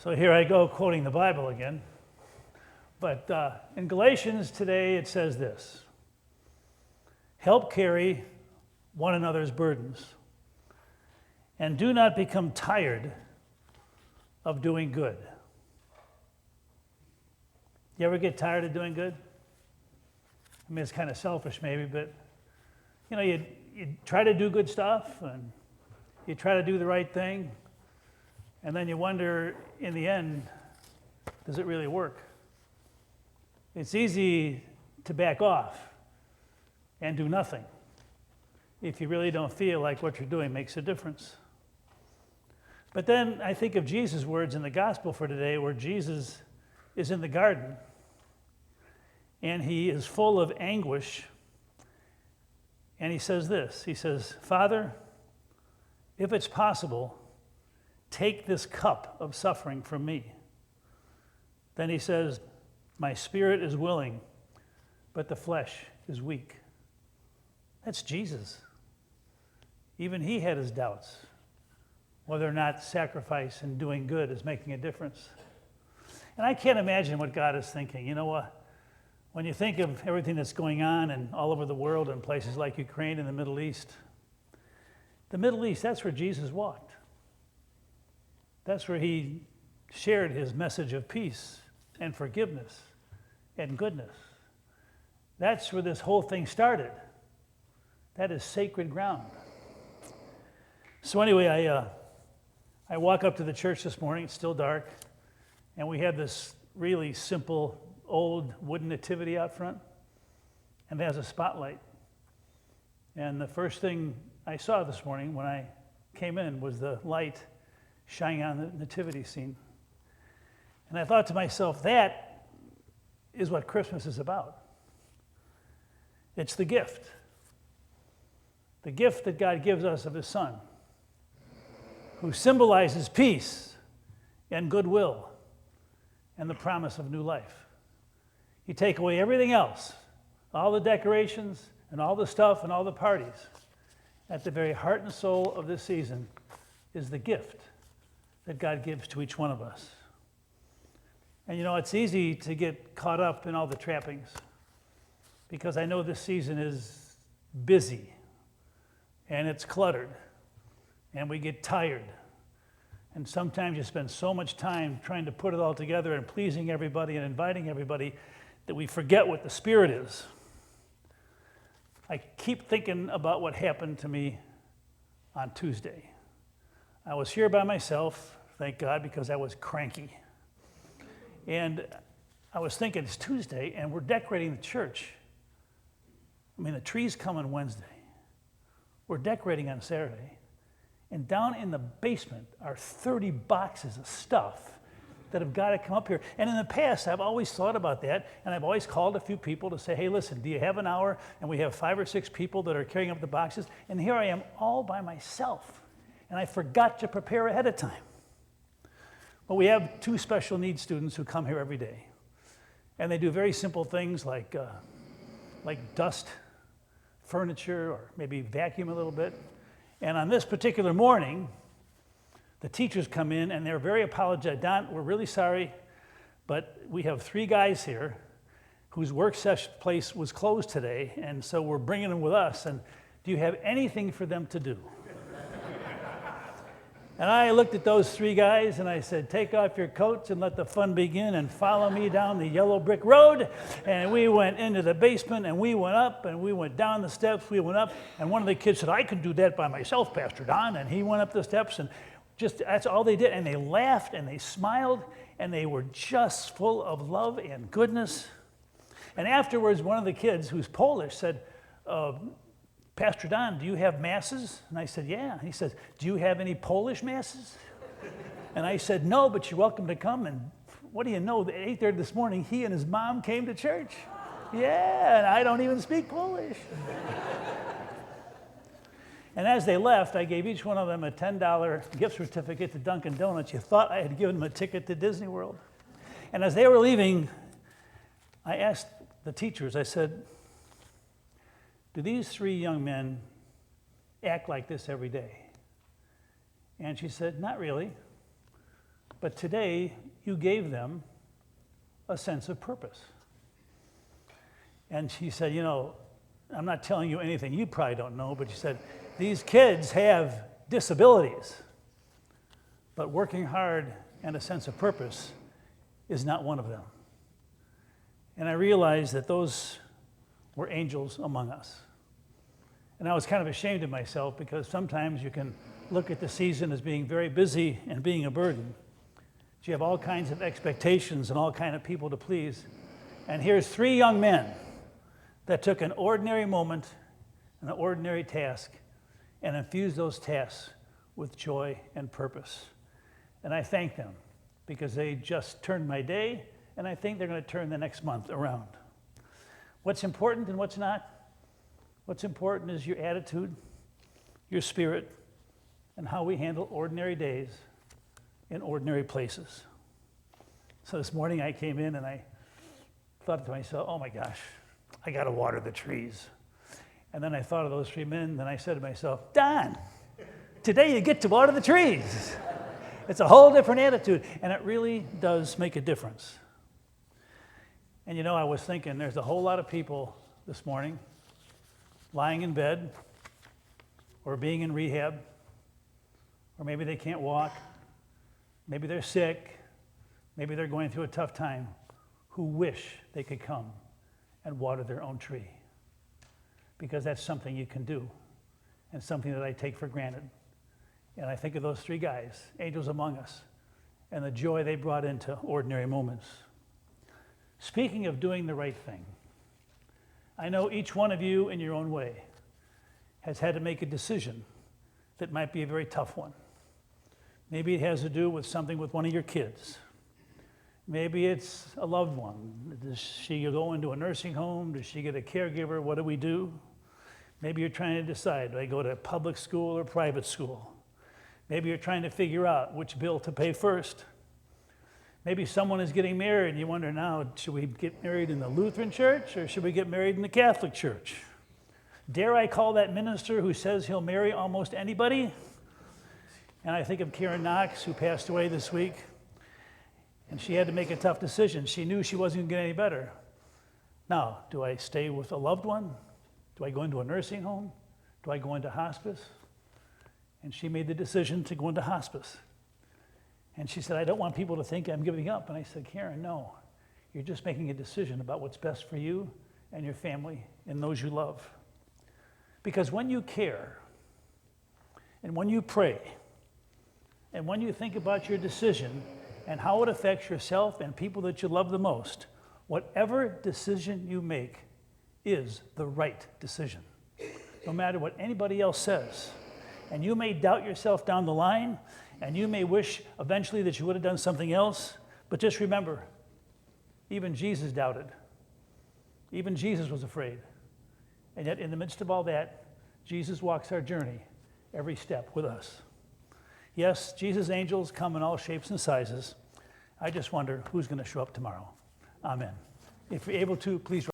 So here I go quoting the Bible again. But in Galatians today it says this: help carry one another's burdens, and do not become tired of doing good. You ever get tired of doing good? I mean, it's kind of selfish maybe, but you know, you try to do good stuff and you try to do the right thing, and then you wonder in the end, does it really work? It's easy to back off and do nothing if you really don't feel like what you're doing makes a difference. But then I think of Jesus' words in the gospel for today, where Jesus is in the garden and he is full of anguish, and he says this. He says, Father, if it's possible, take this cup of suffering from me. Then he says, my spirit is willing, but the flesh is weak. That's Jesus. Even he had his doubts whether or not sacrifice and doing good is making a difference. And I can't imagine what God is thinking. You know what? When you think of everything that's going on and all over the world in places like Ukraine and the Middle East, that's where Jesus walked. That's where he shared his message of peace and forgiveness and goodness. That's where this whole thing started. That is sacred ground. So anyway, I walk up to the church this morning. It's still dark, and we have this really simple old wooden nativity out front, and it has a spotlight. And the first thing I saw this morning when I came in was the light shining on the nativity scene. And I thought to myself, that is what Christmas is about. It's the gift that God gives us of his Son, who symbolizes peace and goodwill and the promise of new life. You take away everything else, all the decorations and all the stuff and all the parties. At the very heart and soul of this season is the gift that God gives to each one of us. And you know, it's easy to get caught up in all the trappings, because I know this season is busy and it's cluttered and we get tired. And sometimes you spend so much time trying to put it all together and pleasing everybody and inviting everybody that we forget what the Spirit is. I keep thinking about what happened to me on Tuesday. I was here by myself, thank God, because I was cranky. And I was thinking, it's Tuesday and we're decorating the church. I mean, the trees come on Wednesday. We're decorating on Saturday. And down in the basement are 30 boxes of stuff that have got to come up here. And in the past, I've always thought about that, and I've always called a few people to say, hey, listen, do you have an hour? And we have 5 or 6 people that are carrying up the boxes. And here I am all by myself. And I forgot to prepare ahead of time. Well, we have 2 special needs students who come here every day. And they do very simple things like dust furniture or maybe vacuum a little bit. And on this particular morning, the teachers come in and they're very apologetic. Don, we're really sorry, but we have 3 guys here whose work session place was closed today, and so we're bringing them with us. And do you have anything for them to do? And I looked at those 3 guys and I said, take off your coats and let the fun begin and follow me down the yellow brick road. And we went into the basement and we went up and we went down the steps, we went up. And one of the kids said, I can do that by myself, Pastor Don. And he went up the steps and just, that's all they did. And they laughed and they smiled and they were just full of love and goodness. And afterwards, one of the kids who's Polish said, Pastor Don, do you have masses? And I said, yeah. He said, do you have any Polish masses? And I said, no, but you're welcome to come. And what do you know, at 8:30 this morning, he and his mom came to church. Yeah, and I don't even speak Polish. And as they left, I gave each one of them a $10 gift certificate to Dunkin' Donuts. You thought I had given them a ticket to Disney World. And as they were leaving, I asked the teachers, I said, do these 3 young men act like this every day? And she said, not really. But today, you gave them a sense of purpose. And she said, I'm not telling you anything you probably don't know, but she said, these kids have disabilities, but working hard and a sense of purpose is not one of them. And I realized that those were angels among us. And I was kind of ashamed of myself because sometimes you can look at the season as being very busy and being a burden. You have all kinds of expectations and all kinds of people to please. And here's 3 young men that took an ordinary moment, an ordinary task, and infused those tasks with joy and purpose. And I thank them because they just turned my day, and I think they're going to turn the next month around. What's important and what's not? What's important is your attitude, your spirit, and how we handle ordinary days in ordinary places. So this morning I came in and I thought to myself, oh my gosh, I got to water the trees. And then I thought of those 3 men, and I said to myself, Don, today you get to water the trees. It's a whole different attitude, and it really does make a difference. And I was thinking there's a whole lot of people this morning lying in bed or being in rehab, or maybe they can't walk, maybe they're sick, maybe they're going through a tough time, who wish they could come and water their own tree. Because that's something you can do, and something that I take for granted. And I think of those 3 guys, angels among us, and the joy they brought into ordinary moments. Speaking of doing the right thing, I know each one of you in your own way has had to make a decision that might be a very tough one. Maybe it has to do with something with one of your kids. Maybe it's a loved one. Does she go into a nursing home? Does she get a caregiver? What do we do? Maybe you're trying to decide, do I go to public school or private school? Maybe you're trying to figure out which bill to pay first. Maybe someone is getting married and you wonder now, should we get married in the Lutheran church or should we get married in the Catholic church? Dare I call that minister who says he'll marry almost anybody? And I think of Karen Knox, who passed away this week, and she had to make a tough decision. She knew she wasn't going to get any better. Now, do I stay with a loved one? Do I go into a nursing home? Do I go into hospice? And she made the decision to go into hospice. And she said, I don't want people to think I'm giving up. And I said, Karen, no. You're just making a decision about what's best for you and your family and those you love. Because when you care, and when you pray, and when you think about your decision and how it affects yourself and people that you love the most, whatever decision you make is the right decision, no matter what anybody else says. And you may doubt yourself down the line, and you may wish eventually that you would have done something else, but just remember, even Jesus doubted. Even Jesus was afraid. And yet in the midst of all that, Jesus walks our journey every step with us. Yes, Jesus' angels come in all shapes and sizes. I just wonder who's going to show up tomorrow. Amen. If you're able to, please